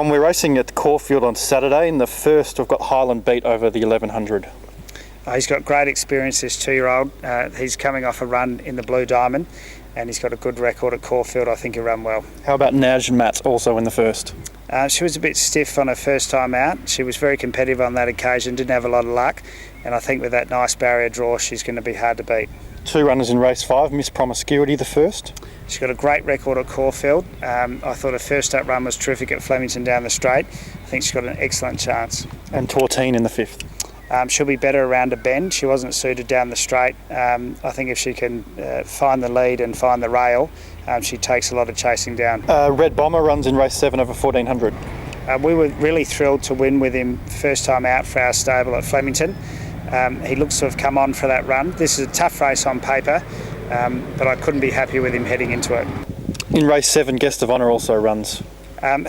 Tom, we're racing at Caulfield on Saturday. In the first, we've got Highland Beat over the 1100. He's got great experience, this 2-year-old. He's coming off a run in the Blue Diamond, and he's got a good record at Caulfield. I think he'll run well. How about Naj Mats also in the first? She was a bit stiff on her first time out. She was very competitive on that occasion, didn't have a lot of luck, and I think with that nice barrier draw, she's going to be hard to beat. 2 runners in race 5, Miss Promiscuity the first. She's got a great record at Caulfield. I thought her first up run was terrific at Flemington down the straight. I think she's got an excellent chance. And Tortine in the 5th. She'll be better around a bend. She wasn't suited down the straight. I think if she can find the lead and find the rail, she takes a lot of chasing down. Red Bomber runs in race 7 over 1400. We were really thrilled to win with him first time out for our stable at Flemington. He looks to have come on for that run. This is a tough race on paper, but I couldn't be happy with him heading into it. In race 7, Guest of Honour also runs.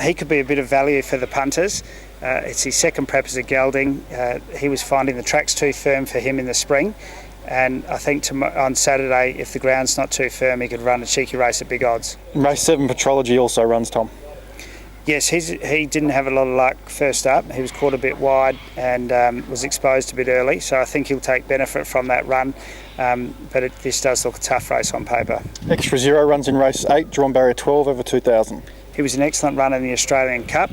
He could be a bit of value for the punters. It's his second prep as a gelding. He was finding the tracks too firm for him in the spring, and I think on Saturday, if the ground's not too firm, he could run a cheeky race at big odds. In race 7, Patrology also runs, Tom. Yes, he didn't have a lot of luck first up. He was caught a bit wide and was exposed a bit early, so I think he'll take benefit from that run, but this does look a tough race on paper. Extra Zero runs in race 8, drawn barrier 12 over 2000. He was an excellent runner in the Australian Cup.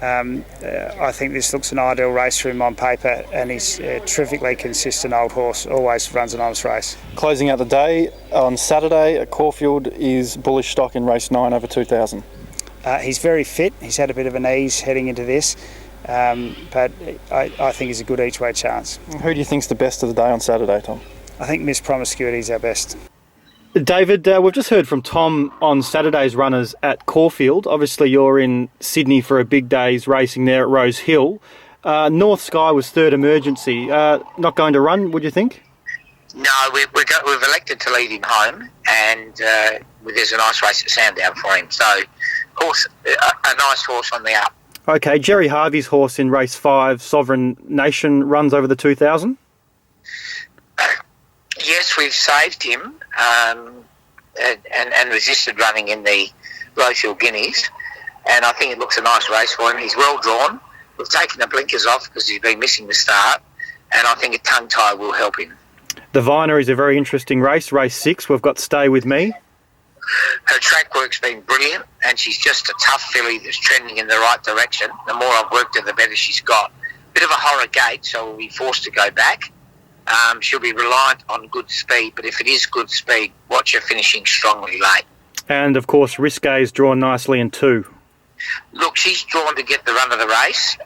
I think this looks an ideal race for him on paper, and he's a terrifically consistent old horse, always runs an honest race. Closing out the day on Saturday at Caulfield is Bullish Stock in race 9 over 2000. He's very fit. He's had a bit of an ease heading into this, but I think he's a good each way chance. Who do you think's the best of the day on Saturday, Tom? I think Miss Promiscuity is our best. David, we've just heard from Tom on Saturday's runners at Caulfield. Obviously, you're in Sydney for a big day's racing there at Rose Hill. North Sky was third emergency. Not going to run, would you think? No, we've elected to leave him home, and there's a nice race at Sandown for him. So, a nice horse on the up. Okay, Jerry Harvey's horse in race 5, Sovereign Nation, runs over the 2000? Yes, we've saved him and resisted running in the Rose Hill Guineas, and I think it looks a nice race for him. He's well drawn. We've taken the blinkers off because he's been missing the start, and I think a tongue tie will help him. The Viner is a very interesting race, race 6. We've got Stay With Me. Her track work's been brilliant, and she's just a tough filly that's trending in the right direction. The more I've worked her, the better she's got. Bit of a horror gate, so we'll be forced to go back. She'll be reliant on good speed, but if it is good speed, watch her finishing strongly late. And, of course, Risque is drawn nicely in 2. Look, she's drawn to get the run of the race,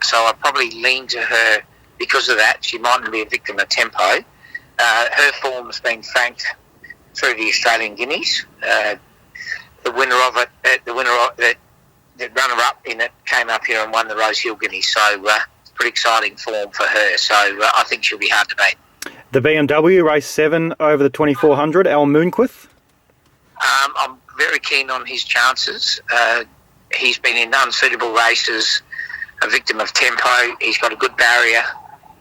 so I'd probably lean to her because of that. She mightn't be a victim of tempo. Her form's been franked through the Australian Guineas. The winner of it, the runner-up in it, came up here and won the Rose Hill Guineas. So pretty exciting form for her. So I think she'll be hard to beat. The BMW race 7 over the 2400. Al Moonquith. I'm very keen on his chances. He's been in unsuitable races, a victim of tempo. He's got a good barrier.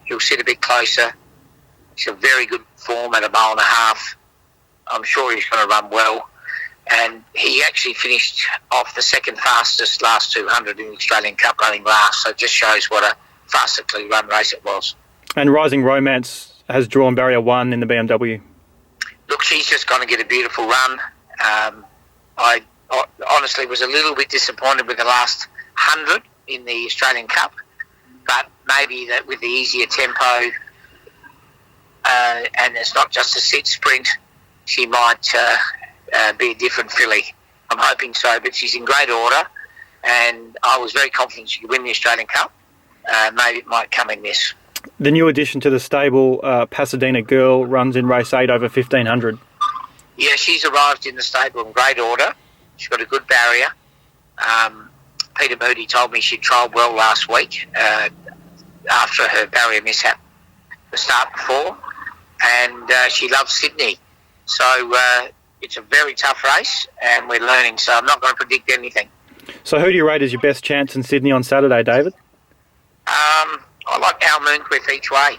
He'll sit a bit closer. He's a very good form at 1.5 miles. I'm sure he's going to run well. And he actually finished off the second fastest last 200 in the Australian Cup running last. So it just shows what a fastly run race it was. And Rising Romance has drawn barrier 1 in the BMW. Look, she's just going to get a beautiful run. I honestly was a little bit disappointed with the last 100 in the Australian Cup, but maybe that with the easier tempo and it's not just a sit sprint, she might be a different filly. I'm hoping so, but she's in great order, and I was very confident she could win the Australian Cup. Maybe it might come in this. The new addition to the stable, Pasadena Girl, runs in race 8 over 1500. Yeah, she's arrived in the stable in great order. She's got a good barrier. Peter Moody told me she trialled well last week after her barrier mishap the start before, and she loves Sydney. So it's a very tough race, and we're learning, so I'm not going to predict anything. So who do you rate as your best chance in Sydney on Saturday, David? I like Al Moonquith each way.